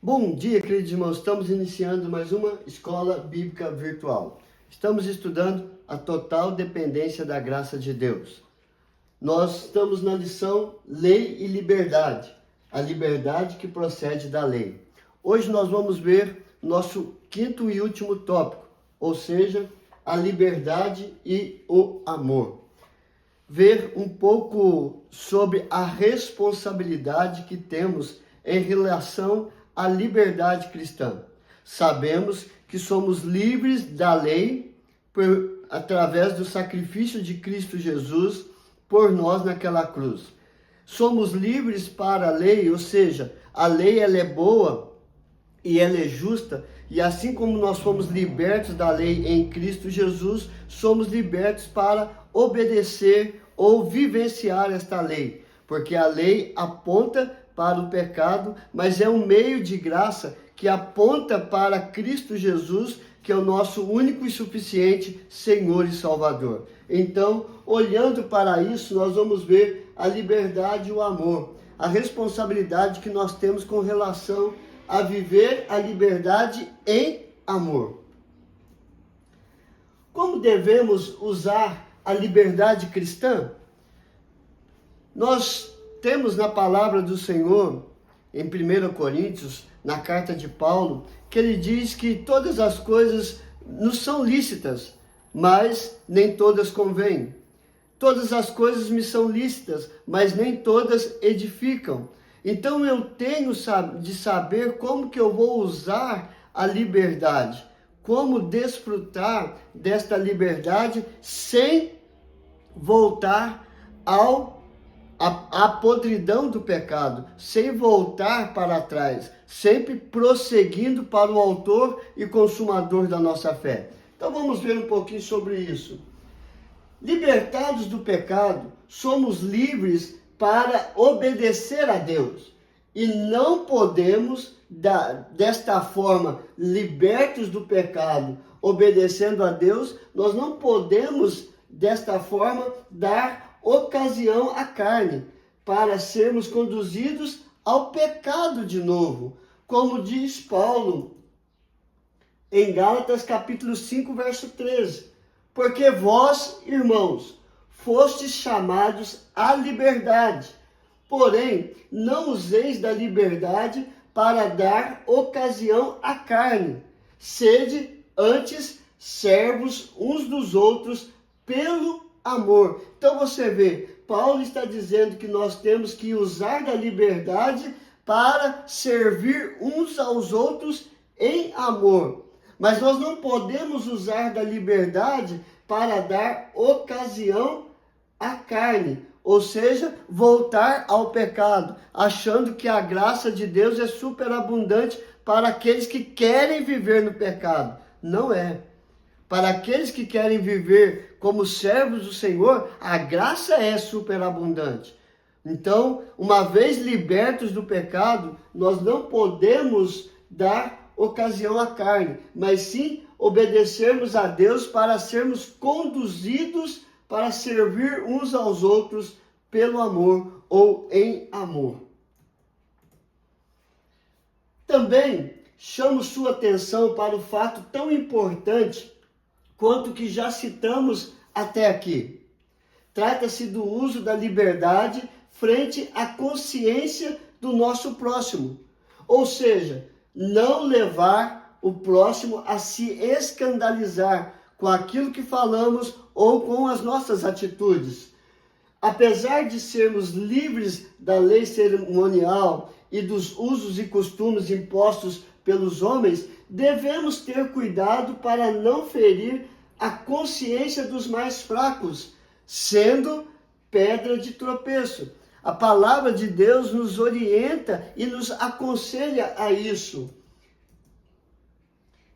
Bom dia, queridos irmãos. Estamos iniciando mais uma escola bíblica virtual. Estamos estudando a total dependência da graça de Deus. Nós estamos na lição Lei e Liberdade, a liberdade que procede da lei. Hoje nós vamos ver nosso quinto e último tópico, ou seja, a liberdade e o amor. Ver um pouco sobre a responsabilidade que temos em relação à liberdade cristã. Sabemos que somos livres da lei através do sacrifício de Cristo Jesus por nós naquela cruz. Somos livres para a lei, ou seja, a lei ela é boa e ela é justa, e assim como nós fomos libertos da lei em Cristo Jesus, somos libertos para obedecer ou vivenciar esta lei, porque a lei aponta para o pecado, mas é um meio de graça que aponta para Cristo Jesus, que é o nosso único e suficiente Senhor e Salvador. Então, olhando para isso, nós vamos ver a liberdade e o amor, a responsabilidade que nós temos com relação a viver a liberdade em amor. Como devemos usar a liberdade cristã? Nós temos na palavra do Senhor, em 1 Coríntios, na carta de Paulo, que ele diz que todas as coisas nos são lícitas, mas nem todas convêm. Todas as coisas me são lícitas, mas nem todas edificam. Então eu tenho de saber como que eu vou usar a liberdade, como desfrutar desta liberdade sem voltar à podridão do pecado, sem voltar para trás, sempre prosseguindo para o autor e consumador da nossa fé. Então vamos ver um pouquinho sobre isso. Libertados do pecado, somos livres para obedecer a Deus. E não podemos, desta forma, libertos do pecado, obedecendo a Deus, nós não podemos, desta forma, dar ocasião à carne para sermos conduzidos ao pecado de novo. Como diz Paulo em Gálatas capítulo 5, verso 13. Porque vós, irmãos, fostes chamados à liberdade, porém não useis da liberdade para dar ocasião à carne. Sede antes servos uns dos outros pelo amor. Então você vê, Paulo está dizendo que nós temos que usar da liberdade para servir uns aos outros em amor. Mas nós não podemos usar da liberdade para dar ocasião à carne, ou seja, voltar ao pecado, achando que a graça de Deus é superabundante para aqueles que querem viver no pecado. Não é. Para aqueles que querem viver como servos do Senhor, a graça é superabundante. Então, uma vez libertos do pecado, nós não podemos dar ocasião à carne, mas sim obedecermos a Deus para sermos conduzidos para servir uns aos outros pelo amor ou em amor. Também chamo sua atenção para o fato tão importante quanto que já citamos até aqui. Trata-se do uso da liberdade frente à consciência do nosso próximo. Ou seja, não levar o próximo a se escandalizar com aquilo que falamos ou com as nossas atitudes. Apesar de sermos livres da lei cerimonial e dos usos e costumes impostos pelos homens, devemos ter cuidado para não ferir a consciência dos mais fracos, sendo pedra de tropeço. A palavra de Deus nos orienta e nos aconselha a isso.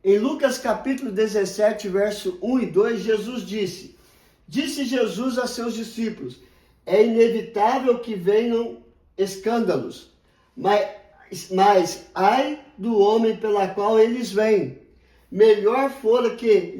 Em Lucas capítulo 17, verso 1 e 2, Jesus disse Jesus a seus discípulos: é inevitável que venham escândalos, mas ai do homem pela qual eles vêm. Melhor fora que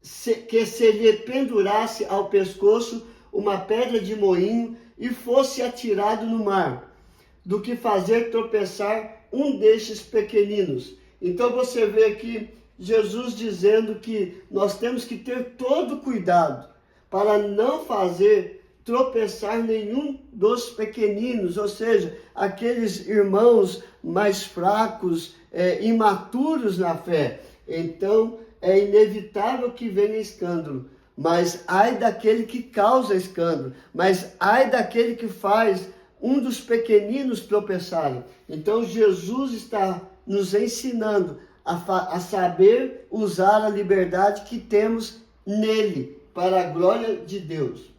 se lhe pendurasse ao pescoço uma pedra de moinho e fosse atirado no mar, do que fazer tropeçar um destes pequeninos. Então você vê aqui Jesus dizendo que nós temos que ter todo cuidado para não fazer tropeçar nenhum dos pequeninos, ou seja, aqueles irmãos mais fracos, imaturos na fé. Então, é inevitável que venha escândalo, mas ai daquele que causa escândalo, mas ai daquele que faz um dos pequeninos tropeçarem. Então, Jesus está nos ensinando a saber usar a liberdade que temos nele, para a glória de Deus.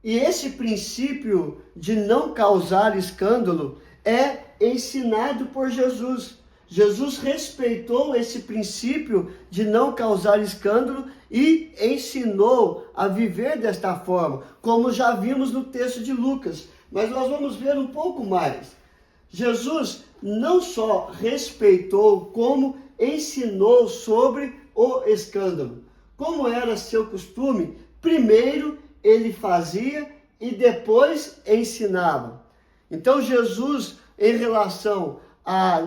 E esse princípio de não causar escândalo é ensinado por Jesus. Jesus respeitou esse princípio de não causar escândalo e ensinou a viver desta forma, como já vimos no texto de Lucas. Mas nós vamos ver um pouco mais. Jesus não só respeitou, como ensinou sobre o escândalo. Como era seu costume, primeiro ele fazia e depois ensinava. Então Jesus, em relação a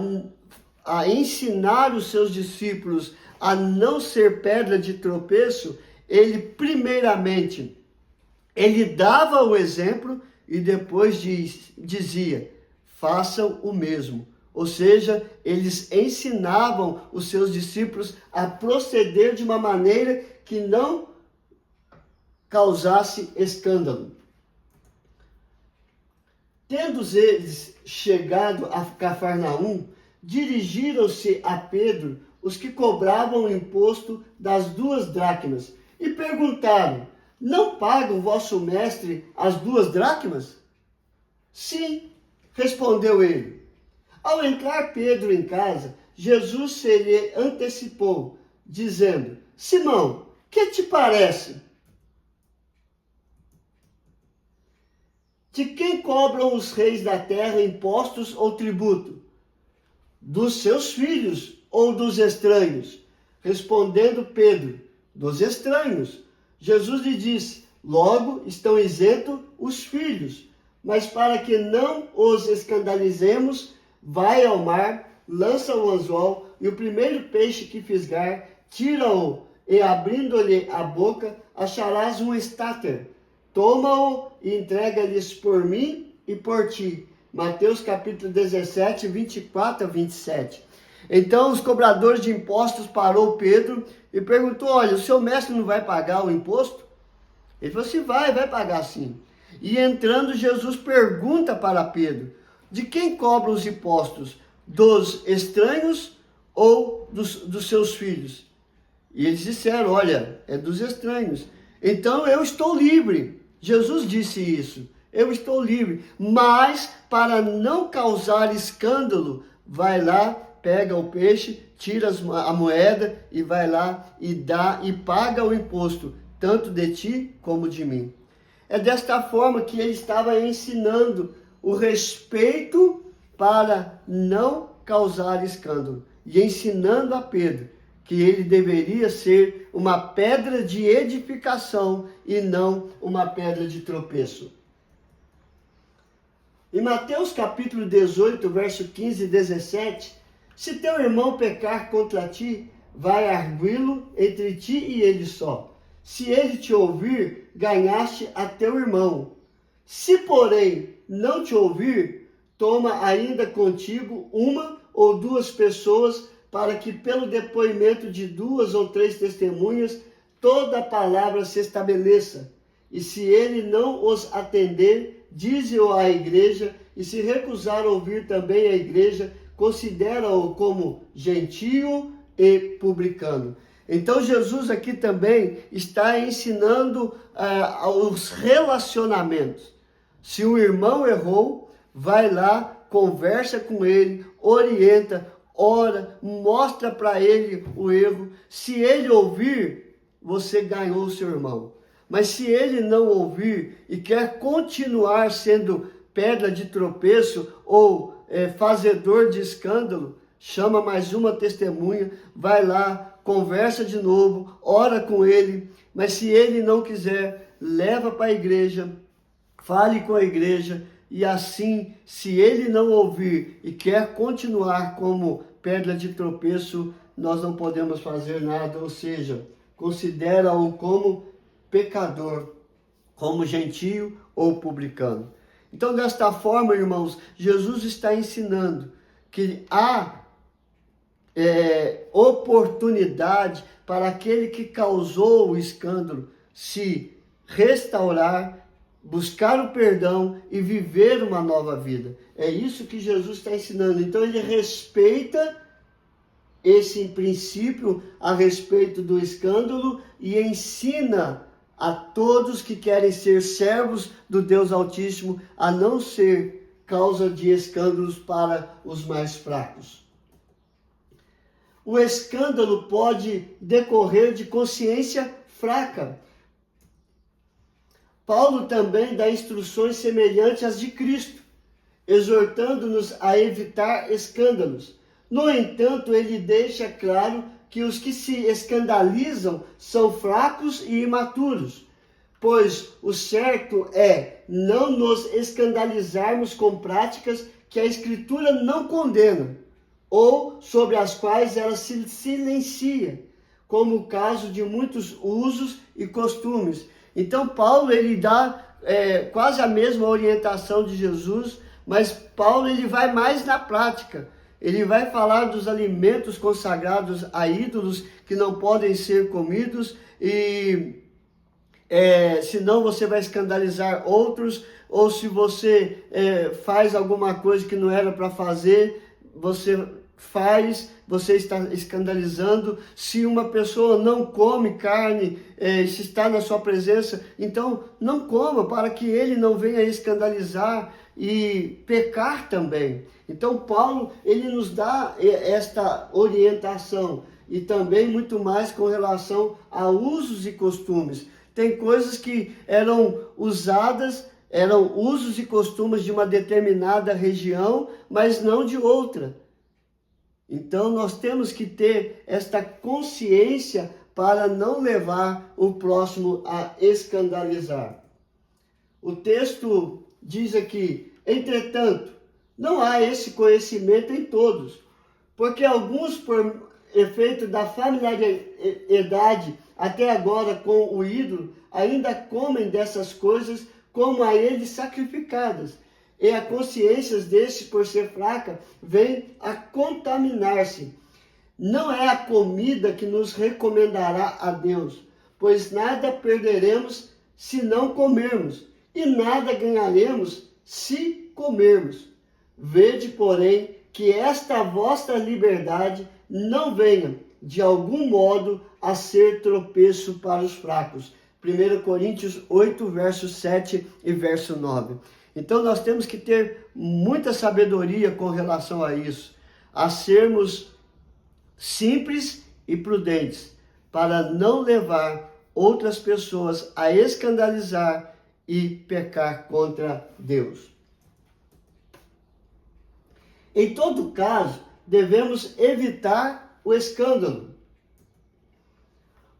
ensinar os seus discípulos a não ser pedra de tropeço, ele primeiramente, ele dava o exemplo e depois dizia, façam o mesmo. Ou seja, eles ensinavam os seus discípulos a proceder de uma maneira que não causasse escândalo. Tendo eles chegado a Cafarnaum, dirigiram-se a Pedro os que cobravam o imposto das 2 dracmas e perguntaram, não paga o vosso mestre as 2 dracmas? Sim, respondeu ele. Ao entrar Pedro em casa, Jesus se lhe antecipou, dizendo, Simão, que te parece? De quem cobram os reis da terra impostos ou tributo? Dos seus filhos ou dos estranhos? Respondendo Pedro, dos estranhos. Jesus lhe disse, logo estão isentos os filhos, mas para que não os escandalizemos, vai ao mar, lança o anzol e o primeiro peixe que fisgar, tira-o e abrindo-lhe a boca, acharás um estáter. Toma-o e entrega-lhes por mim e por ti. Mateus capítulo 17, 24 a 27. Então os cobradores de impostos parou Pedro e perguntou, olha, o seu mestre não vai pagar o imposto? Ele falou assim, vai pagar sim. E entrando Jesus pergunta para Pedro, de quem cobram os impostos? Dos estranhos ou dos seus filhos? E eles disseram, olha, é dos estranhos. Então eu estou livre. Jesus disse isso. Eu estou livre. Mas para não causar escândalo, vai lá, pega o peixe, tira a moeda e vai lá e dá e paga o imposto, tanto de ti como de mim. É desta forma que ele estava ensinando o respeito para não causar escândalo. E ensinando a Pedro que ele deveria ser uma pedra de edificação e não uma pedra de tropeço. Em Mateus capítulo 18, verso 15 e 17, se teu irmão pecar contra ti, vai arguí-lo entre ti e ele só. Se ele te ouvir, ganhaste a teu irmão. Se, porém, não te ouvir, toma ainda contigo 1 ou 2 pessoas, para que pelo depoimento de 2 ou 3 testemunhas, toda a palavra se estabeleça. E se ele não os atender, dize-o à igreja, e se recusar ouvir também a igreja, considera-o como gentio e publicano. Então Jesus aqui também está ensinando os relacionamentos. Se o irmão errou, vai lá, conversa com ele, orienta, ora, mostra para ele o erro. Se ele ouvir, você ganhou o seu irmão. Mas se ele não ouvir e quer continuar sendo pedra de tropeço ou fazedor de escândalo, chama mais uma testemunha, vai lá, conversa de novo, ora com ele. Mas se ele não quiser, leva para a igreja, fale com a igreja, e assim, se ele não ouvir e quer continuar como pedra de tropeço, nós não podemos fazer nada, ou seja, considera-o como pecador, como gentio ou publicano. Então, desta forma, irmãos, Jesus está ensinando que há oportunidade para aquele que causou o escândalo se restaurar, buscar o perdão e viver uma nova vida. É isso que Jesus está ensinando. Então ele respeita esse princípio a respeito do escândalo e ensina a todos que querem ser servos do Deus Altíssimo a não ser causa de escândalos para os mais fracos. O escândalo pode decorrer de consciência fraca. Paulo também dá instruções semelhantes às de Cristo, exortando-nos a evitar escândalos. No entanto, ele deixa claro que os que se escandalizam são fracos e imaturos, pois o certo é não nos escandalizarmos com práticas que a Escritura não condena, ou sobre as quais ela se silencia, como o caso de muitos usos e costumes. Então Paulo ele dá quase a mesma orientação de Jesus, mas Paulo ele vai mais na prática. Ele vai falar dos alimentos consagrados a ídolos que não podem ser comidos e senão você vai escandalizar outros, ou se você faz alguma coisa que não era para fazer, você está escandalizando. Se uma pessoa não come carne, se está na sua presença, então não coma, para que ele não venha escandalizar e pecar também. Então Paulo, ele nos dá esta orientação, e também muito mais com relação a usos e costumes. Tem coisas que eram usadas, eram usos e costumes de uma determinada região, mas não de outra. Então nós temos que ter esta consciência para não levar o próximo a escandalizar. O texto diz aqui: entretanto, não há esse conhecimento em todos, porque alguns, por efeito da familiaridade até agora com o ídolo, ainda comem dessas coisas como a eles sacrificadas. E a consciência destes, por ser fraca, vem a contaminar-se. Não é a comida que nos recomendará a Deus, pois nada perderemos se não comermos, e nada ganharemos se comermos. Vede, porém, que esta vossa liberdade não venha, de algum modo, a ser tropeço para os fracos. 1 Coríntios 8, verso 7 e verso 9. Então nós temos que ter muita sabedoria com relação a isso, a sermos simples e prudentes, para não levar outras pessoas a escandalizar e pecar contra Deus. Em todo caso, devemos evitar o escândalo.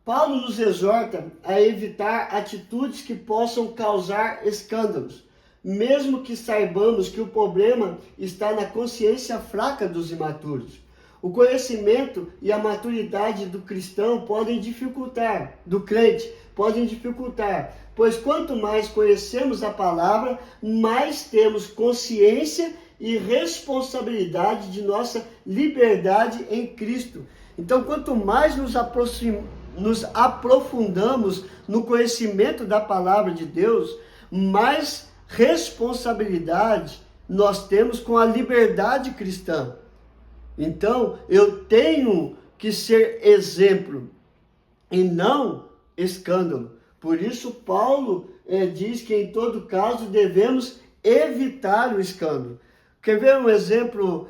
Paulo nos exorta a evitar atitudes que possam causar escândalos, mesmo que saibamos que o problema está na consciência fraca dos imaturos. O conhecimento e a maturidade do cristão podem dificultar, do crente, podem dificultar, pois quanto mais conhecemos a palavra, mais temos consciência e responsabilidade de nossa liberdade em Cristo. Então, quanto mais nos aprofundamos no conhecimento da palavra de Deus, mais responsabilidade nós temos com a liberdade cristã. Então, eu tenho que ser exemplo e não escândalo. Por isso, Paulo diz que em todo caso devemos evitar o escândalo. Quer ver um exemplo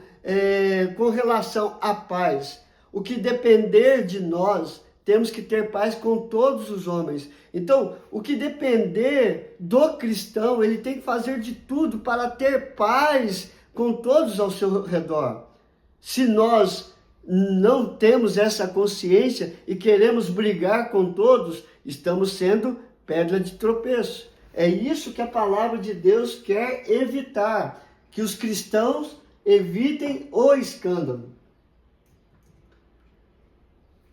com relação à paz? O que depender de nós, temos que ter paz com todos os homens. Então, o que depender do cristão, ele tem que fazer de tudo para ter paz com todos ao seu redor. Se nós não temos essa consciência e queremos brigar com todos, estamos sendo pedra de tropeço. É isso que a palavra de Deus quer evitar, que os cristãos evitem o escândalo.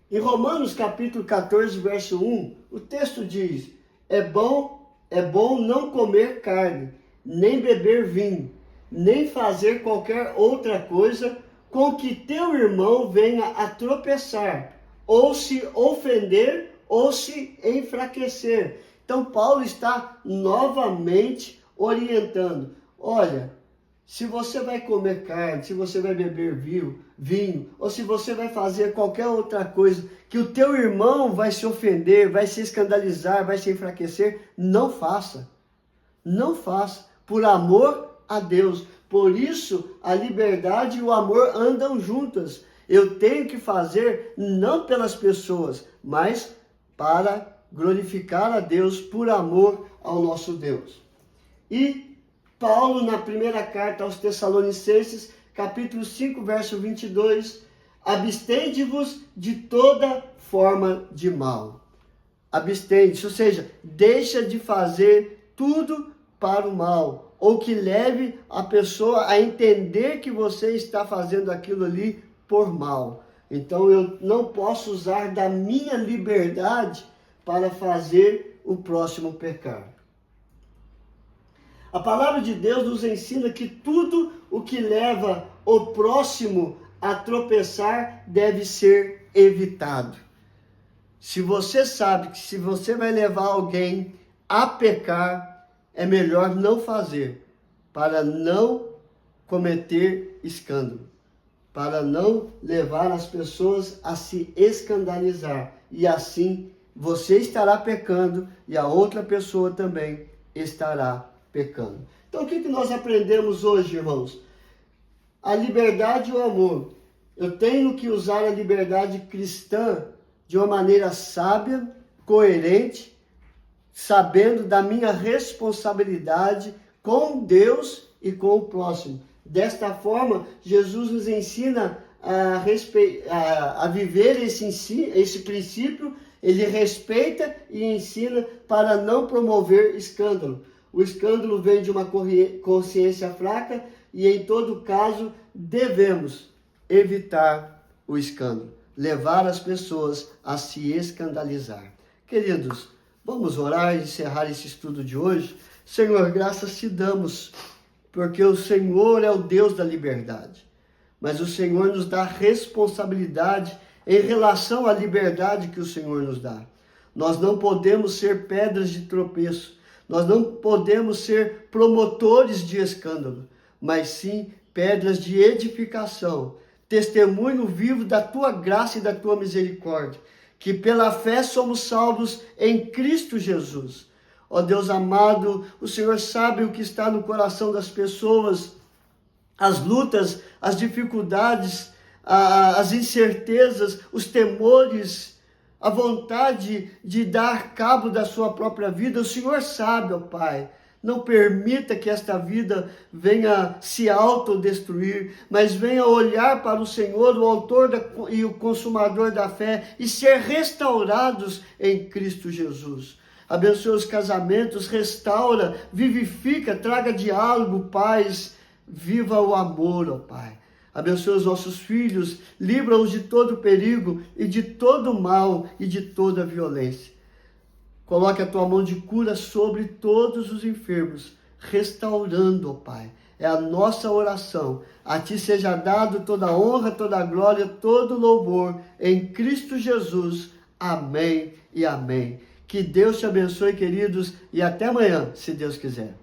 Em Romanos capítulo 14, verso 1, o texto diz: é bom não comer carne, nem beber vinho, nem fazer qualquer outra coisa com que teu irmão venha a tropeçar, ou se ofender, ou se enfraquecer. Então Paulo está novamente orientando: olha, se você vai comer carne, se você vai beber vinho, ou se você vai fazer qualquer outra coisa, que o teu irmão vai se ofender, vai se escandalizar, vai se enfraquecer, não faça. Não faça, por amor a Deus. Por isso, a liberdade e o amor andam juntas. Eu tenho que fazer não pelas pessoas, mas para glorificar a Deus por amor ao nosso Deus. E Paulo, na primeira carta aos Tessalonicenses, capítulo 5, verso 22, abstende-vos de toda forma de mal. Abstende-se, ou seja, deixa de fazer tudo para o mal, ou que leve a pessoa a entender que você está fazendo aquilo ali por mal. Então eu não posso usar da minha liberdade para fazer o próximo pecar. A palavra de Deus nos ensina que tudo o que leva o próximo a tropeçar deve ser evitado. Se você sabe que se você vai levar alguém a pecar, é melhor não fazer, para não cometer escândalo, para não levar as pessoas a se escandalizar. E assim você estará pecando e a outra pessoa também estará pecando. Então o que nós aprendemos hoje, irmãos? A liberdade e o amor. Eu tenho que usar a liberdade cristã de uma maneira sábia, coerente, sabendo da minha responsabilidade com Deus e com o próximo. Desta forma, Jesus nos ensina a viver esse princípio. Ele respeita e ensina para não promover escândalo. O escândalo vem de uma consciência fraca e, em todo caso, devemos evitar o escândalo, levar as pessoas a se escandalizar. Queridos, vamos orar e encerrar esse estudo de hoje. Senhor, graças te damos, porque o Senhor é o Deus da liberdade, mas o Senhor nos dá responsabilidade em relação à liberdade que o Senhor nos dá. Nós não podemos ser pedras de tropeço, nós não podemos ser promotores de escândalo, mas sim pedras de edificação, testemunho vivo da tua graça e da tua misericórdia, que pela fé somos salvos em Cristo Jesus. Ó Deus amado, o Senhor sabe o que está no coração das pessoas, as lutas, as dificuldades, as incertezas, os temores, a vontade de dar cabo da sua própria vida. O Senhor sabe, ó Pai. Não permita que esta vida venha se autodestruir, mas venha olhar para o Senhor, o autor e o consumador da fé, e ser restaurados em Cristo Jesus. Abençoa os casamentos, restaura, vivifica, traga diálogo, paz, viva o amor, ó Pai. Abençoa os nossos filhos, livra-os de todo perigo e de todo mal e de toda violência. Coloque a tua mão de cura sobre todos os enfermos, restaurando, ó Pai. É a nossa oração. A ti seja dado toda a honra, toda a glória, todo o louvor em Cristo Jesus. Amém e amém. Que Deus te abençoe, queridos, e até amanhã, se Deus quiser.